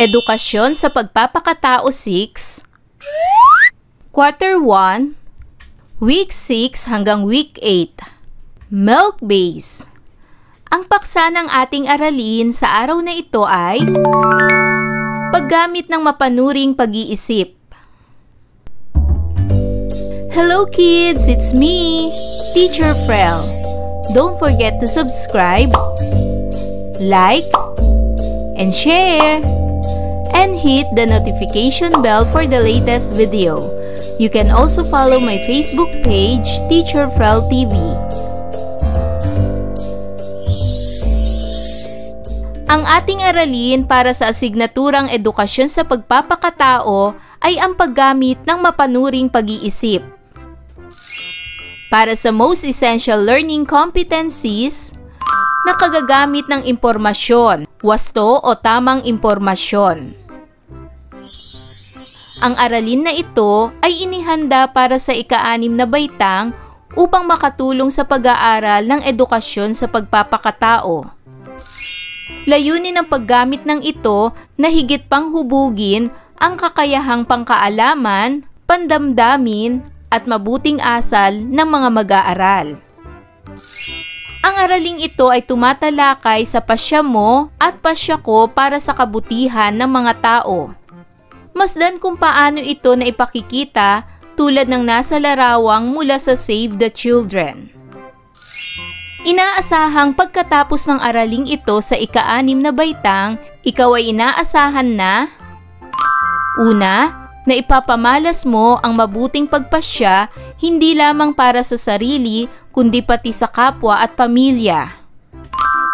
Edukasyon sa Pagpapakatao 6, Quarter 1, Week 6 hanggang Week 8. Milk Base. Ang paksa ng ating aralin sa araw na ito ay paggamit ng mapanuring pag-iisip. Hello kids, it's me, Teacher Frel. Don't forget to subscribe, like, and share, and hit the notification bell for the latest video. You can also follow my Facebook page, Teacher Frel TV. Ang ating aralin para sa asignaturang edukasyon sa pagpapakatao ay ang paggamit ng mapanuring pag-iisip. Para sa most essential learning competencies, nakagagamit ng impormasyon, wasto o tamang impormasyon. Ang aralin na ito ay inihanda para sa ika-6 na baitang upang makatulong sa pag-aaral ng edukasyon sa pagpapakatao. Layunin ng paggamit ng ito na higit pang hubugin ang kakayahang pangkaalaman, pandamdamin, at mabuting asal ng mga mag-aaral. Ang araling ito ay tumatalakay sa pasya mo at pasya ko para sa kabutihan ng mga tao. Masdan kung paano ito na ipakikita tulad ng nasa larawang mula sa Save the Children. Inaasahang pagkatapos ng araling ito sa ika-6 na baitang, ikaw ay inaasahan na una, na ipapamalas mo ang mabuting pagpasya hindi lamang para sa sarili kundi pati sa kapwa at pamilya.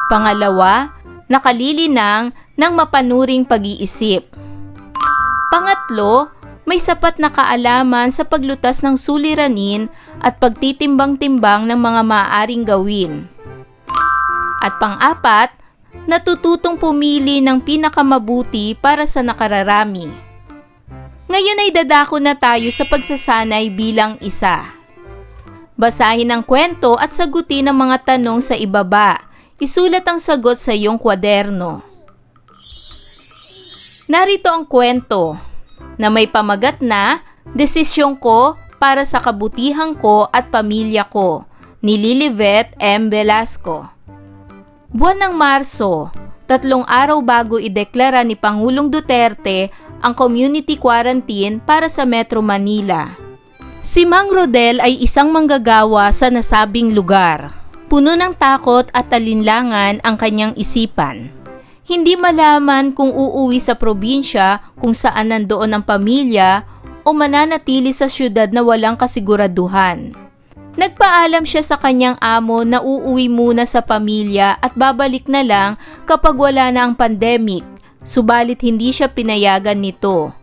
Pangalawa, nakalilinang ng mapanuring pag-iisip. Pangatlo, may sapat na kaalaman sa paglutas ng suliranin at pagtitimbang-timbang ng mga maaaring gawin. At pang-apat, natututong pumili ng pinakamabuti para sa nakararami. Ngayon ay dadako na tayo sa pagsasanay bilang isa. Basahin ang kwento at sagutin ang mga tanong sa ibaba. Isulat ang sagot sa iyong kwaderno. Narito ang kwento na may pamagat na Desisyon Ko para sa Kabutihan Ko at Pamilya Ko ni Lilibet M. Velasco. Buwan ng Marso, 3 araw bago ideklara ni Pangulong Duterte ang community quarantine para sa Metro Manila. Si Mang Rodel ay isang manggagawa sa nasabing lugar. Puno ng takot at alinlangan ang kanyang isipan. Hindi malaman kung uuwi sa probinsya kung saan nandoon ang pamilya o mananatili sa syudad na walang kasiguraduhan. Nagpaalam siya sa kanyang amo na uuwi muna sa pamilya at babalik na lang kapag wala na ang pandemic, subalit hindi siya pinayagan nito.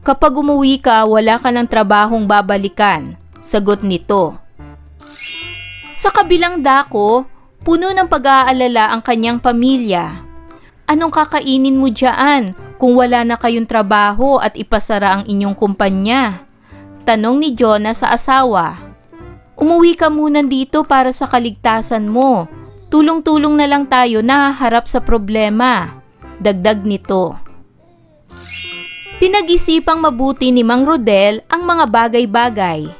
Kapag umuwi ka, wala ka ng trabahong babalikan, sagot nito. Sa kabilang dako, puno ng pag-aalala ang kanyang pamilya. Anong kakainin mo dyan kung wala na kayong trabaho at ipasara ang inyong kumpanya? Tanong ni Jonah sa asawa. Umuwi ka muna dito para sa kaligtasan mo. Tulong-tulong na lang tayo na harap sa problema. Dagdag nito. Pinag-isipang mabuti ni Mang Rodel ang mga bagay-bagay.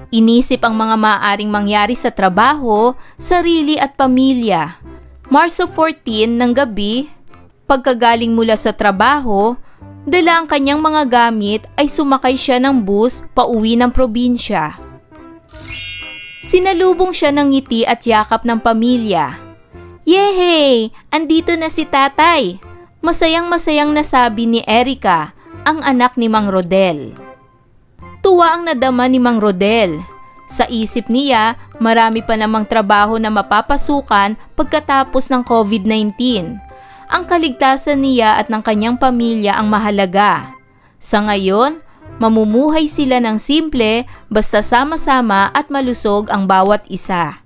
Inisip ang mga maaaring mangyari sa trabaho, sarili at pamilya. Marso 14 ng gabi, pagkagaling mula sa trabaho, dala ang kanyang mga gamit ay sumakay siya ng bus pauwi ng probinsya. Sinalubong siya ng ngiti at yakap ng pamilya. Yehey! Andito na si tatay! Masayang-masayang nasabi ni Erica, ang anak ni Mang Rodel. Tuwa ang nadama ni Mang Rodel. Sa isip niya, marami pa namang trabaho na mapapasukan pagkatapos ng COVID-19. Ang kaligtasan niya at ng kanyang pamilya ang mahalaga. Sa ngayon, mamumuhay sila ng simple basta sama-sama at malusog ang bawat isa.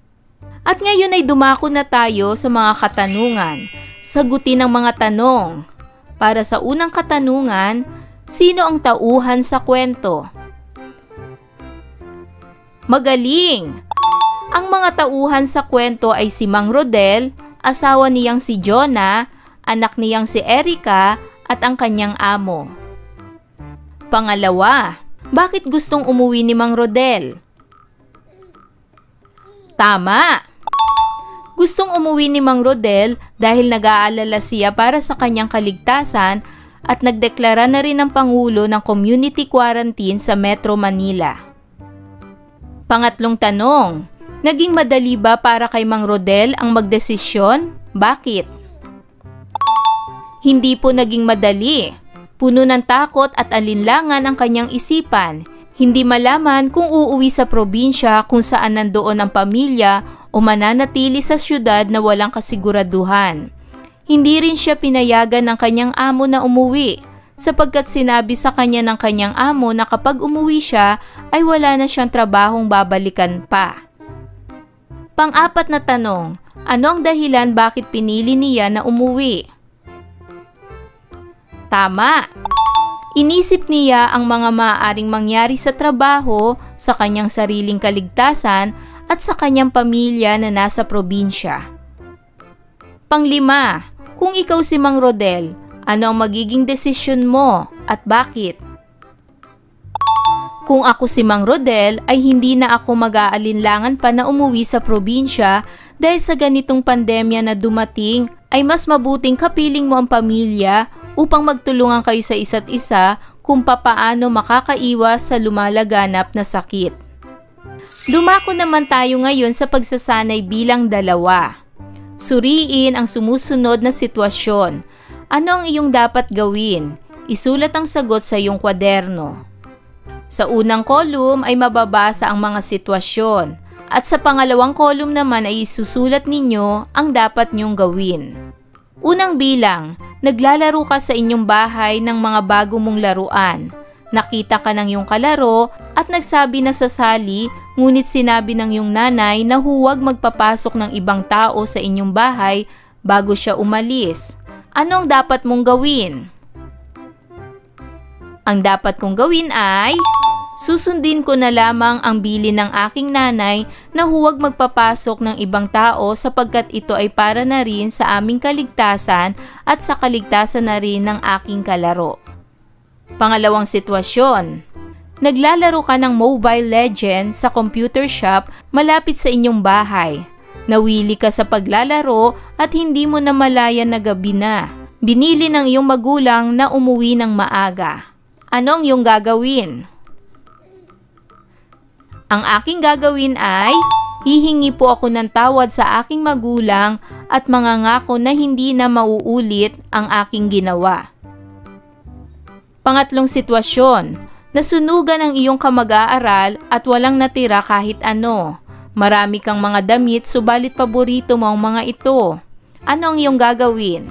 At ngayon ay dumako na tayo sa mga katanungan. Sagutin ang mga tanong. Para sa unang katanungan, sino ang tauhan sa kwento? Magaling! Ang mga tauhan sa kwento ay si Mang Rodel, asawa niyang si Jonah, anak niyang si Erica, at ang kanyang amo. Pangalawa, bakit gustong umuwi ni Mang Rodel? Tama! Gustong umuwi ni Mang Rodel dahil nag-aalala siya para sa kanyang kaligtasan at nagdeklara na rin ang Pangulo ng community quarantine sa Metro Manila. Pangatlong tanong, naging madali ba para kay Mang Rodel ang magdesisyon? Bakit? Hindi po naging madali. Puno ng takot at alinlangan ang kanyang isipan. Hindi malaman kung uuwi sa probinsya kung saan nandoon ang pamilya o mananatili sa syudad na walang kasiguraduhan. Hindi rin siya pinayagan ng kanyang amo na umuwi sapagkat sinabi sa kanya ng kanyang amo na kapag umuwi siya ay wala na siyang trabahong babalikan pa. Pang-apat na tanong, ano ang dahilan bakit pinili niya na umuwi? Tama! Inisip niya ang mga maaaring mangyari sa trabaho, sa kanyang sariling kaligtasan at sa kanyang pamilya na nasa probinsya. Panglima, kung ikaw si Mang Rodel, ano ang magiging desisyon mo at bakit? Kung ako si Mang Rodel ay hindi na ako mag-aalinlangan pa na umuwi sa probinsya dahil sa ganitong pandemya na dumating ay mas mabuting kapiling mo ang pamilya upang magtulungan kayo sa isa't isa kung papaano makakaiwas sa lumalaganap na sakit. Dumako naman tayo ngayon sa pagsasanay bilang 2. Suriin ang sumusunod na sitwasyon. Ano ang iyong dapat gawin? Isulat ang sagot sa iyong kwaderno. Sa unang kolum ay mababasa ang mga sitwasyon at sa pangalawang kolum naman ay isusulat ninyo ang dapat niyong gawin. Unang bilang, naglalaro ka sa inyong bahay ng mga bago mong laruan. Nakita ka ng iyong kalaro at nagsabi na sasali, ngunit sinabi ng iyong nanay na huwag magpapasok ng ibang tao sa inyong bahay bago siya umalis. Ano ang dapat mong gawin? Ang dapat kong gawin ay, susundin ko na lamang ang bilin ng aking nanay na huwag magpapasok ng ibang tao sapagkat ito ay para na rin sa aming kaligtasan at sa kaligtasan na rin ng aking kalaro. Pangalawang sitwasyon, naglalaro ka ng Mobile Legends sa computer shop malapit sa inyong bahay. Nawili ka sa paglalaro at hindi mo namalayan na gabi na. Binili ng iyong magulang na umuwi ng maaga. Ano ang iyong gagawin? Ang aking gagawin ay, hihingi po ako ng tawad sa aking magulang at mangangako na hindi na mauulit ang aking ginawa. Pangatlong sitwasyon, nasunugan ang iyong kamag-aaral at walang natira kahit ano. Marami kang mga damit subalit paborito mo ang mga ito. Ano ang iyong gagawin?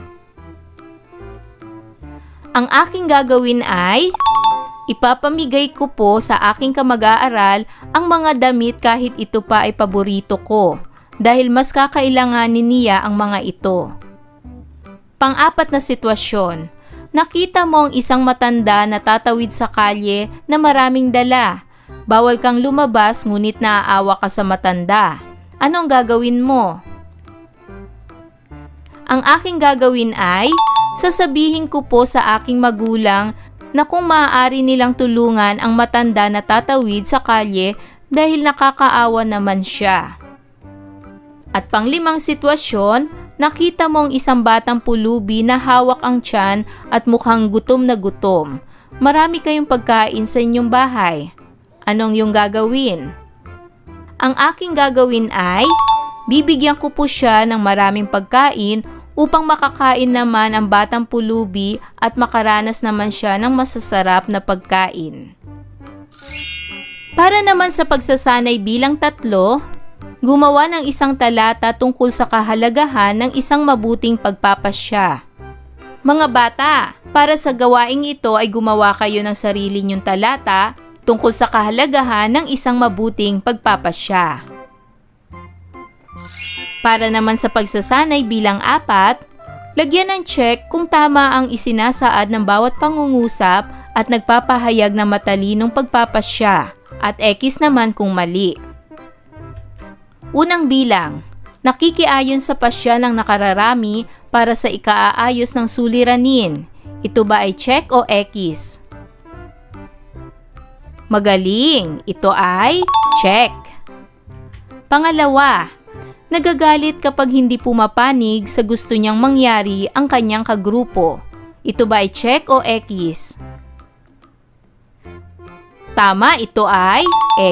Ang aking gagawin ay, ipapamigay ko po sa aking kamag-aaral ang mga damit kahit ito pa ay paborito ko dahil mas kakailanganin niya ang mga ito. Pang-apat na sitwasyon, nakita mo ang isang matanda na tatawid sa kalye na maraming dala. Bawal kang lumabas ngunit naaawa ka sa matanda. Ano ang gagawin mo? Ang aking gagawin ay, sasabihin ko po sa aking magulang na kung maaari nilang tulungan ang matanda na tatawid sa kalye dahil nakakaawa naman siya. At panglimang sitwasyon, nakita mo ang isang batang pulubi na hawak ang tiyan at mukhang gutom na gutom. Marami kayong pagkain sa inyong bahay. Anong iyong gagawin? Ang aking gagawin ay, bibigyan ko po siya ng maraming pagkain upang makakain naman ang batang pulubi at makaranas naman siya ng masasarap na pagkain. Para naman sa pagsasanay bilang 3, gumawa ng isang talata tungkol sa kahalagahan ng isang mabuting pagpapasya. Mga bata, para sa gawaing ito ay gumawa kayo ng sarili niyong talata tungkol sa kahalagahan ng isang mabuting pagpapasya. Para naman sa pagsasanay bilang 4, lagyan ng check kung tama ang isinasaad ng bawat pangungusap at nagpapahayag ng matalinong pagpapasya at X naman kung mali. Unang bilang, nakikiayon sa pasya ng nakararami para sa ikaaayos ng suliranin. Ito ba ay check o X? Magaling! Ito ay check. Pangalawa, nagagalit kapag hindi pumapanig sa gusto niyang mangyari ang kanyang kagrupo. Ito ba ay check o X? Tama, ito ay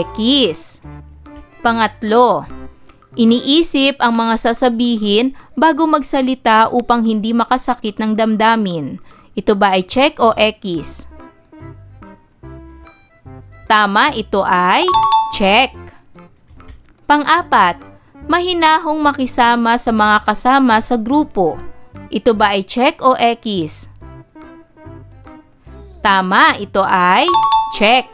X. Pangatlo, iniisip ang mga sasabihin bago magsalita upang hindi makasakit ng damdamin. Ito ba ay check o X? Tama, ito ay check. Pang-apat, mahinahong makisama sa mga kasama sa grupo. Ito ba ay check o X? Tama, ito ay check.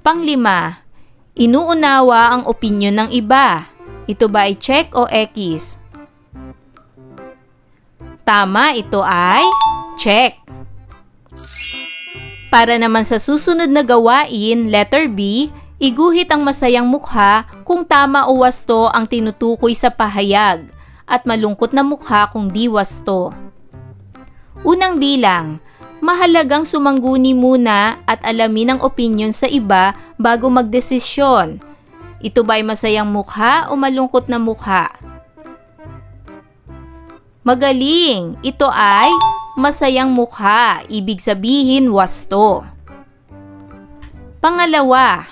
Pang-lima, inuunawa ang opinyon ng iba. Ito ba ay check o X? Tama, ito ay check. Para naman sa susunod na gawain, letter B, iguhit ang masayang mukha kung tama o wasto ang tinutukoy sa pahayag at malungkot na mukha kung di wasto. Unang bilang, mahalagang sumangguni muna at alamin ang opinyon sa iba bago magdesisyon. Ito ba ay masayang mukha o malungkot na mukha? Magaling! Ito ay masayang mukha, ibig sabihin wasto. Pangalawa,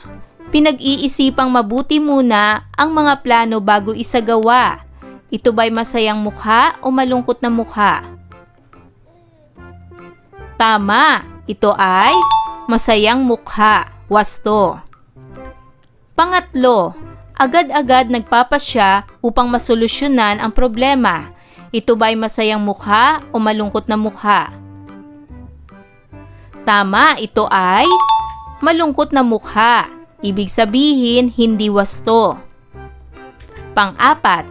pinag-iisipang mabuti muna ang mga plano bago isagawa. Ito ba'y masayang mukha o malungkot na mukha? Tama, ito ay masayang mukha, wasto. Pangatlo, agad-agad nagpapasya upang masolusyonan ang problema. Ito ba'y masayang mukha o malungkot na mukha? Tama, ito ay malungkot na mukha. Ibig sabihin, hindi wasto. Pang-apat,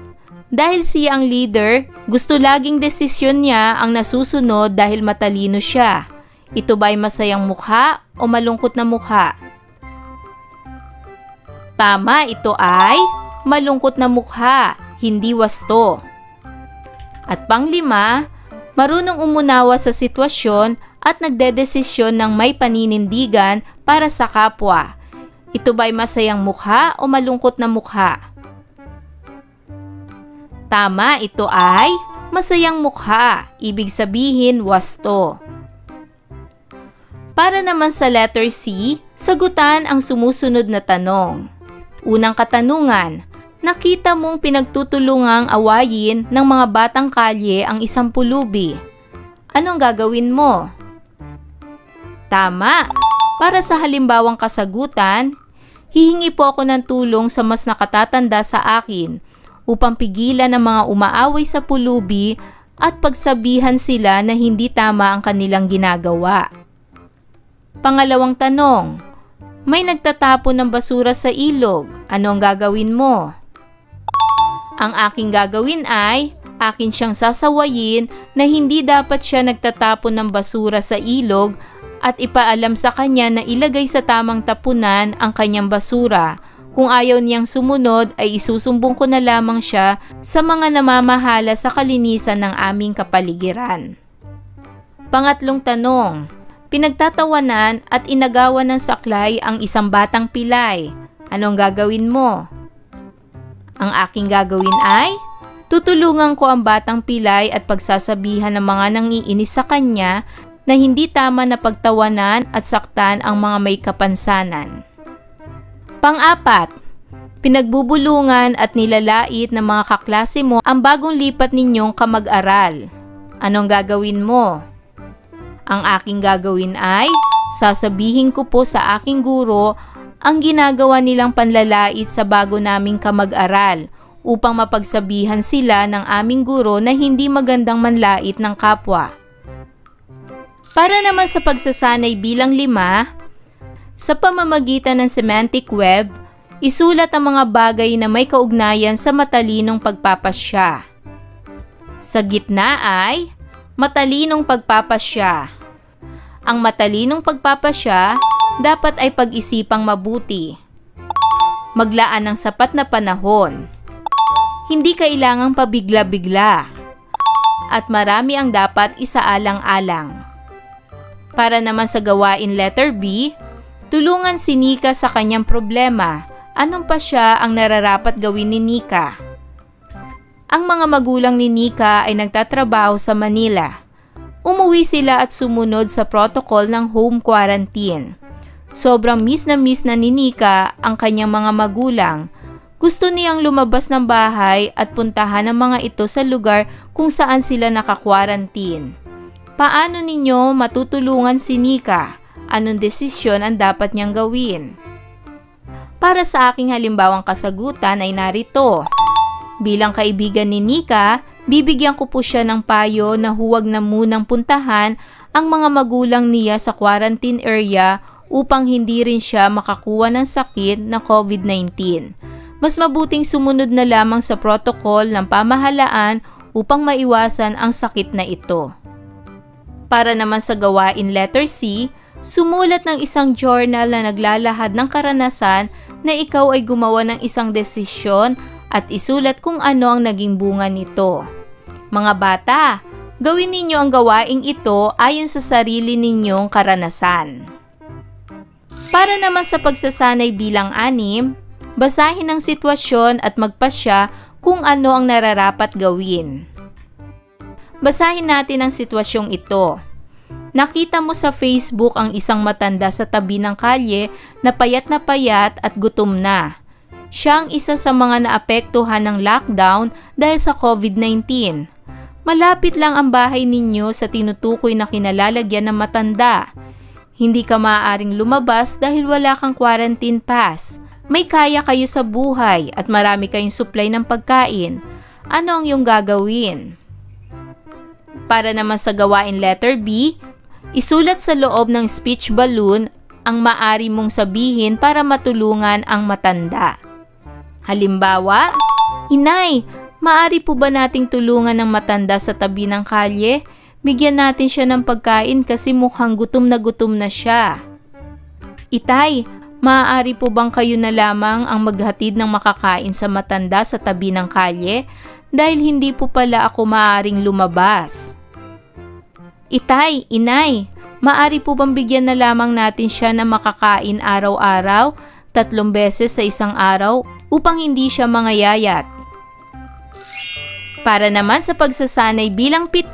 dahil siya ang leader, gusto laging desisyon niya ang nasusunod dahil matalino siya. Ito ba'y masayang mukha o malungkot na mukha? Tama, ito ay malungkot na mukha, hindi wasto. At pang-lima, marunong umunawa sa sitwasyon at nagdedesisyon ng may paninindigan para sa kapwa. Ito ba'y masayang mukha o malungkot na mukha? Tama, ito ay masayang mukha, ibig sabihin wasto. Para naman sa letter C, sagutan ang sumusunod na tanong. Unang katanungan, nakita mong pinagtutulungang awayin ng mga batang kalye ang isang pulubi. Anong gagawin mo? Tama! Para sa halimbawang kasagutan, hihingi po ako ng tulong sa mas nakatatanda sa akin upang pigilan ang mga umaaway sa pulubi at pagsabihan sila na hindi tama ang kanilang ginagawa. Pangalawang tanong, may nagtatapon ng basura sa ilog. Ano ang gagawin mo? Ang aking gagawin ay, akin siyang sasawayin na hindi dapat siya nagtatapon ng basura sa ilog at ipaalam sa kanya na ilagay sa tamang tapunan ang kanyang basura. Kung ayaw niyang sumunod ay isusumbong ko na lamang siya sa mga namamahala sa kalinisan ng aming kapaligiran. Pangatlong tanong, pinagtatawanan at inagawan ng saklay ang isang batang pilay. Anong gagawin mo? Ang aking gagawin ay, tutulungan ko ang batang pilay at pagsasabihan ng mga nangiinis sa kanya na hindi tama na pagtawanan at saktan ang mga may kapansanan. Pang-apat, pinagbubulungan at nilalait ng mga kaklase mo ang bagong lipat ninyong kamag-aral. Anong gagawin mo? Ang aking gagawin ay, sasabihin ko po sa aking guro ang ginagawa nilang panlalait sa bago naming kamag-aral upang mapagsabihan sila ng aming guro na hindi magandang manlait ng kapwa. Para naman sa pagsasanay bilang 5, sa pamamagitan ng semantic web, isulat ang mga bagay na may kaugnayan sa matalinong pagpapasya. Sa gitna ay matalinong pagpapasya. Ang matalinong pagpapasya dapat ay pag-isipang mabuti. Maglaan ng sapat na panahon. Hindi kailangang pabigla-bigla. At marami ang dapat isaalang-alang. Para naman sa gawain letter B, tulungan si Nika sa kanyang problema. Anong pa siya ang nararapat gawin ni Nika? Ang mga magulang ni Nika ay nagtatrabaho sa Manila. Umuwi sila at sumunod sa protocol ng home quarantine. Sobrang miss na ni Nika ang kanyang mga magulang. Gusto niyang lumabas ng bahay at puntahan ang mga ito sa lugar kung saan sila naka-quarantine. Paano ninyo matutulungan si Nika? Anong desisyon ang dapat niyang gawin? Para sa aking halimbawang kasagutan ay narito. Bilang kaibigan ni Nika, bibigyan ko po siya ng payo na huwag na munang puntahan ang mga magulang niya sa quarantine area upang hindi rin siya makakuha ng sakit na COVID-19. Mas mabuting sumunod na lamang sa protocol ng pamahalaan upang maiwasan ang sakit na ito. Para naman sa gawain letter C, sumulat ng isang journal na naglalahad ng karanasan na ikaw ay gumawa ng isang desisyon at isulat kung ano ang naging bunga nito. Mga bata, gawin ninyo ang gawaing ito ayon sa sarili ninyong karanasan. Para naman sa pagsasanay bilang 6, basahin ang sitwasyon at magpasya kung ano ang nararapat gawin. Basahin natin ang sitwasyong ito. Nakita mo sa Facebook ang isang matanda sa tabi ng kalye na payat at gutom na. Siya ang isa sa mga naapektuhan ng lockdown dahil sa COVID-19. Malapit lang ang bahay ninyo sa tinutukoy na kinalalagyan ng matanda. Hindi ka maaaring lumabas dahil wala kang quarantine pass. May kaya kayo sa buhay at marami kayong supply ng pagkain. Ano ang iyong gagawin? Para naman sa gawain letter B, isulat sa loob ng speech balloon ang maaari mong sabihin para matulungan ang matanda. Halimbawa, Inay, maaari po ba nating tulungan ng matanda sa tabi ng kalye? Bigyan natin siya ng pagkain kasi mukhang gutom na siya. Itay, maaari po bang kayo na lamang ang maghatid ng makakain sa matanda sa tabi ng kalye dahil hindi po pala ako maaaring lumabas? Itay, Inay, maaari po bang bigyan na lamang natin siya ng makakain araw-araw, 3 beses sa isang araw upang hindi siya mangayayat? Para naman sa pagsasanay bilang 7,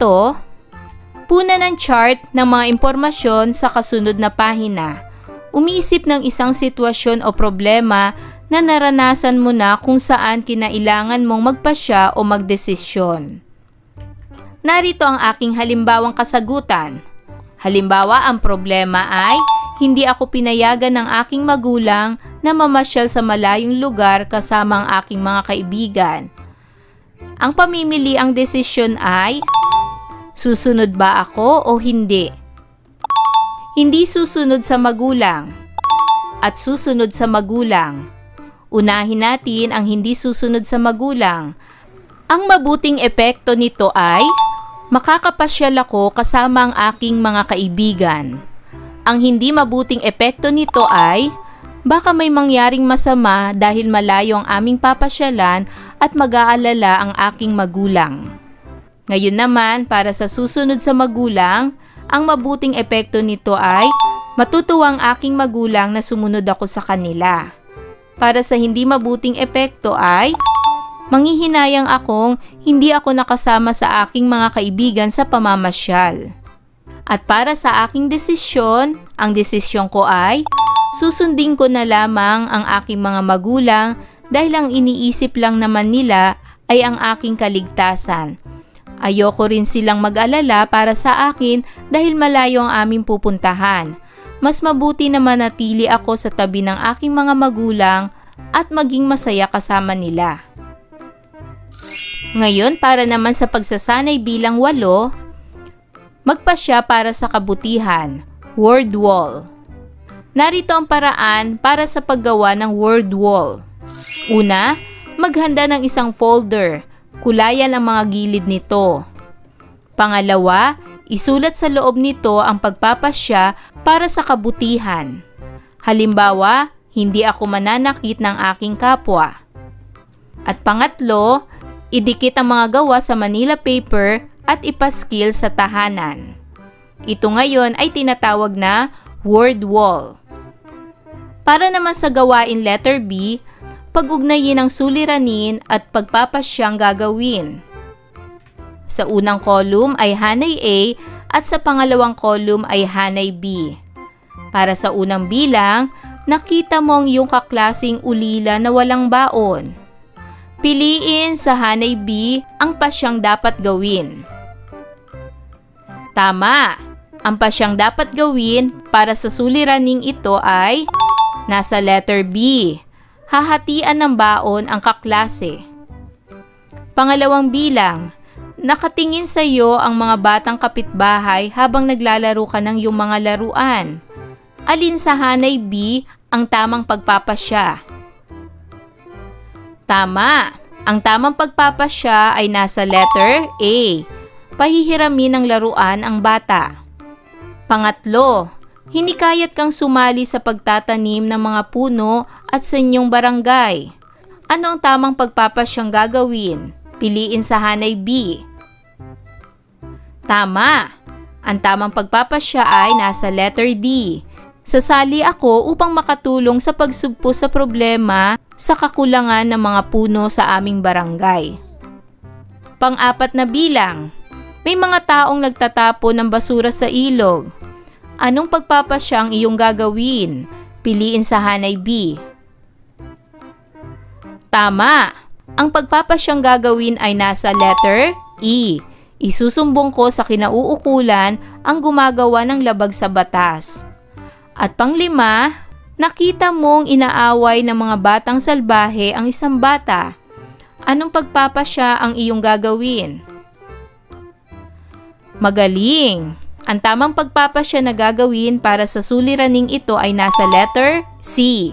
puna ng chart ng mga impormasyon sa kasunod na pahina. Umiisip ng isang sitwasyon o problema na naranasan mo na kung saan kinailangan mong magpasya o magdesisyon. Narito ang aking halimbawang kasagutan. Halimbawa, ang problema ay hindi ako pinayagan ng aking magulang na mamasyal sa malayong lugar kasama ang aking mga kaibigan. Ang pamimili ang desisyon ay susunod ba ako o hindi? Hindi susunod sa magulang at susunod sa magulang. Unahin natin ang hindi susunod sa magulang. Ang mabuting epekto nito ay makakapasyal ako kasama ang aking mga kaibigan. Ang hindi mabuting epekto nito ay baka may mangyaring masama dahil malayo ang aming papasyalan at mag-aalala ang aking magulang. Ngayon naman, para sa susunod sa magulang, ang mabuting epekto nito ay matutuwa ang aking magulang na sumunod ako sa kanila. Para sa hindi mabuting epekto ay manghihinayang akong hindi ako nakasama sa aking mga kaibigan sa pamamasyal. At para sa aking desisyon, ang desisyon ko ay susundin ko na lamang ang aking mga magulang dahil ang iniisip lang naman nila ay ang aking kaligtasan. Ayoko rin silang mag-alala para sa akin dahil malayo ang aming pupuntahan. Mas mabuti na manatili ako sa tabi ng aking mga magulang at maging masaya kasama nila. Ngayon, para naman sa pagsasanay bilang 8, magpasya para sa kabutihan, word wall. Narito ang paraan para sa paggawa ng word wall. Una, maghanda ng isang folder. Kulayan ang mga gilid nito. Pangalawa, isulat sa loob nito ang pagpapasya para sa kabutihan. Halimbawa, hindi ako mananakit ng aking kapwa. At pangatlo, idikit ang mga gawa sa Manila paper at ipaskil sa tahanan. Ito ngayon ay tinatawag na word wall. Para naman sa gawain letter B, pag-ugnayin ang suliranin at pagpapasyang gagawin. Sa unang column ay hanay A at sa pangalawang column ay hanay B. Para sa unang bilang, nakita mo ang iyong kaklasing ulila na walang baon. Piliin sa hanay B ang pasyang dapat gawin. Tama! Ang pasyang dapat gawin para sa suliraning ito ay nasa letter B. Hahatian ng baon ang kaklase. Pangalawang bilang, nakatingin sa iyo ang mga batang kapitbahay habang naglalaro ka ng iyong mga laruan. Alin sa hanay B ang tamang pagpapasya? Tama! Ang tamang pagpapasya ay nasa letter A. Pahihiramin ng laruan ang bata. Pangatlo, hinikayat kang sumali sa pagtatanim ng mga puno at sa inyong barangay. Ano ang tamang pagpapasyang gagawin? Piliin sa hanay B. Tama! Ang tamang pagpapasya ay nasa letter D. Sasali ako upang makatulong sa pagsugpo sa problema sa kakulangan ng mga puno sa aming barangay. Pang-apat na bilang, may mga taong nagtatapon ng basura sa ilog. Anong pagpapasya ang iyong gagawin? Piliin sa hanay B. Tama! Ang pagpapasyang gagawin ay nasa letter E. Isusumbong ko sa kinauukulan ang gumagawa ng labag sa batas. At panglima, nakita mong inaaway ng mga batang salbahe ang isang bata. Anong pagpapasya ang iyong gagawin? Magaling! Ang tamang pagpapasya na gagawin para sa suliraning ito ay nasa letter C.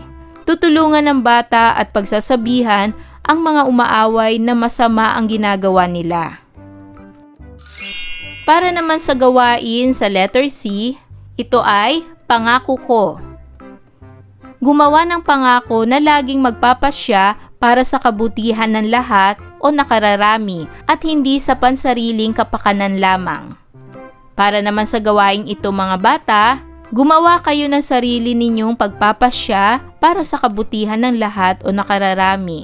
Tutulungan ng bata at pagsasabihan ang mga umaaway na masama ang ginagawa nila. Para naman sa gawain sa letter C, ito ay pangako ko. Gumawa ng pangako na laging magpapasya para sa kabutihan ng lahat o nakararami at hindi sa pansariling kapakanan lamang. Para naman sa gawaing ito mga bata, gumawa kayo ng sarili ninyong pagpapasya para sa kabutihan ng lahat o nakararami.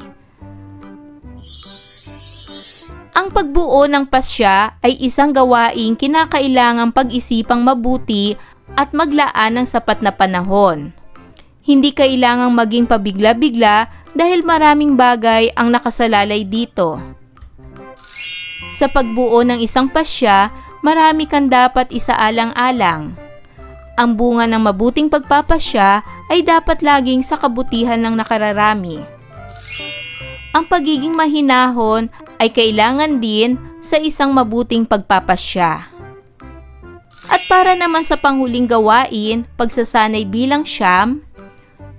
Ang pagbuo ng pasya ay isang gawaing kinakailangang pag-isipang mabuti at maglaan ng sapat na panahon. Hindi kailangang maging pabigla-bigla dahil maraming bagay ang nakasalalay dito. Sa pagbuo ng isang pasya, marami kang dapat isaalang-alang. Ang bunga ng mabuting pagpapasya ay dapat laging sa kabutihan ng nakararami. Ang pagiging mahinahon ay kailangan din sa isang mabuting pagpapasya. At para naman sa panghuling gawain, pagsasanay bilang siyam,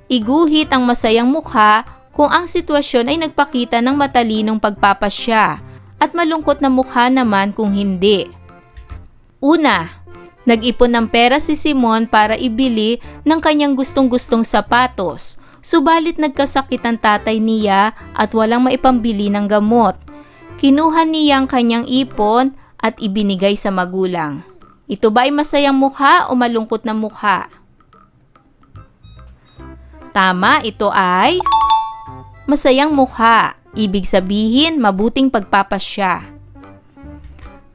iguhit ang masayang mukha kung ang sitwasyon ay nagpakita ng matalinong pagpapasya at malungkot na mukha naman kung hindi. Una, nag-ipon ng pera si Simon para ibili ng kanyang gustong-gustong sapatos, subalit nagkasakit ang tatay niya at walang maipambili ng gamot. Kinuha niya ang kanyang ipon at ibinigay sa magulang. Ito ba ay masayang mukha o malungkot na mukha? Tama, ito ay masayang mukha. Ibig sabihin, mabuting pagpapasya.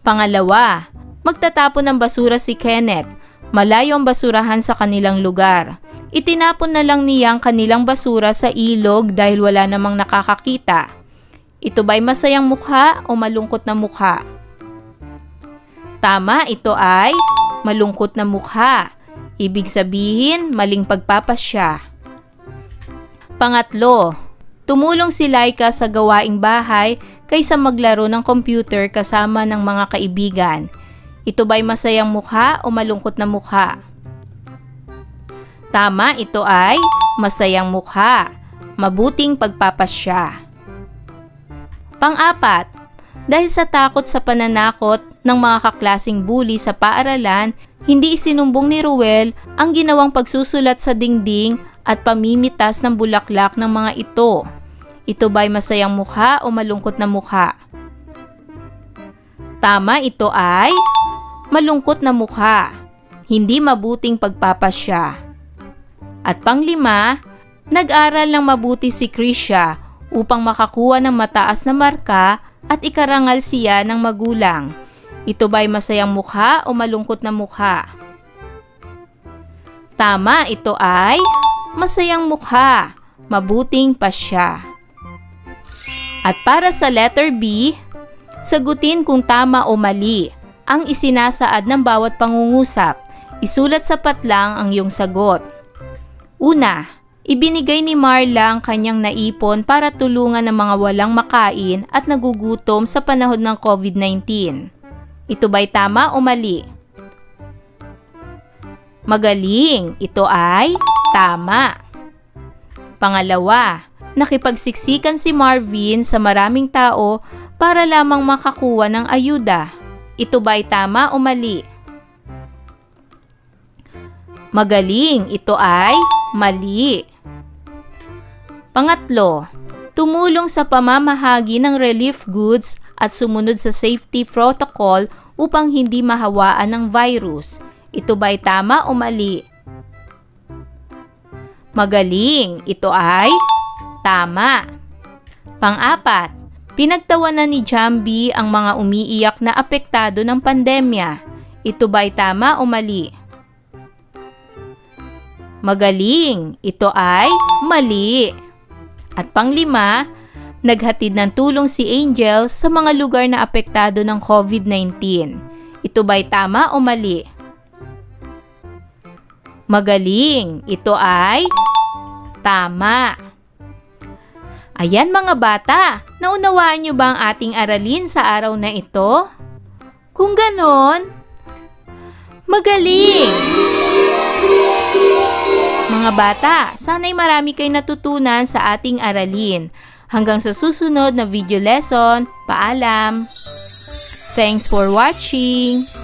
Pangalawa, magtatapon ng basura si Kenneth. Malayo ang basurahan sa kanilang lugar. Itinapon na lang niya ang kanilang basura sa ilog dahil wala namang nakakakita. Ito ba'y masayang mukha o malungkot na mukha? Tama, ito ay malungkot na mukha. Ibig sabihin, maling pagpapasya. Pangatlo, tumulong si Laika sa gawaing bahay kaysa maglaro ng computer kasama ng mga kaibigan. Ito ba'y masayang mukha o malungkot na mukha? Tama, ito ay masayang mukha. Mabuting pagpapasya. Pang-apat, dahil sa takot sa pananakot ng mga kaklasing bully sa paaralan, hindi isinumbong ni Ruel ang ginawang pagsusulat sa dingding at pamimitas ng bulaklak ng mga ito. Ito ba'y masayang mukha o malungkot na mukha? Tama, ito ay malungkot na mukha. hindi mabuting pagpapasya. At panglima, nag-aral ng mabuti si Krisha upang makakuha ng mataas na marka at ikarangal siya ng magulang. Ito ba'y masayang mukha o malungkot na mukha? Tama, ito ay masayang mukha, mabuting pasya. At para sa letter B, sagutin kung tama o mali ang isinasaad ng bawat pangungusap. Isulat sa patlang ang iyong sagot. Una, ibinigay ni Marla ang kanyang naipon para tulungan ng mga walang makain at nagugutom sa panahon ng COVID-19. Ito ba'y tama o mali? Magaling, ito ay tama. Pangalawa, nakipagsiksikan si Marvin sa maraming tao para lamang makakuha ng ayuda. Ito ba'y tama o mali? Magaling, ito ay mali. Pangatlo, tumulong sa pamamahagi ng relief goods at sumunod sa safety protocol upang hindi mahawaan ng virus. Ito ba'y tama o mali? Magaling, ito ay tama. Pang-apat, pinagtawanan ni Jambi ang mga umiiyak na apektado ng pandemya. Ito ba'y tama o mali? Magaling, ito ay mali. At panglima, naghatid ng tulong si Angel sa mga lugar na apektado ng COVID-19. Ito ba'y tama o mali? Magaling, ito ay tama. Ayan mga bata, naunawaan niyo ba ang ating aralin sa araw na ito? Kung ganon, magaling! Mga bata, sana'y marami kayong natutunan sa ating aralin. Hanggang sa susunod na video lesson, paalam! Thanks for watching!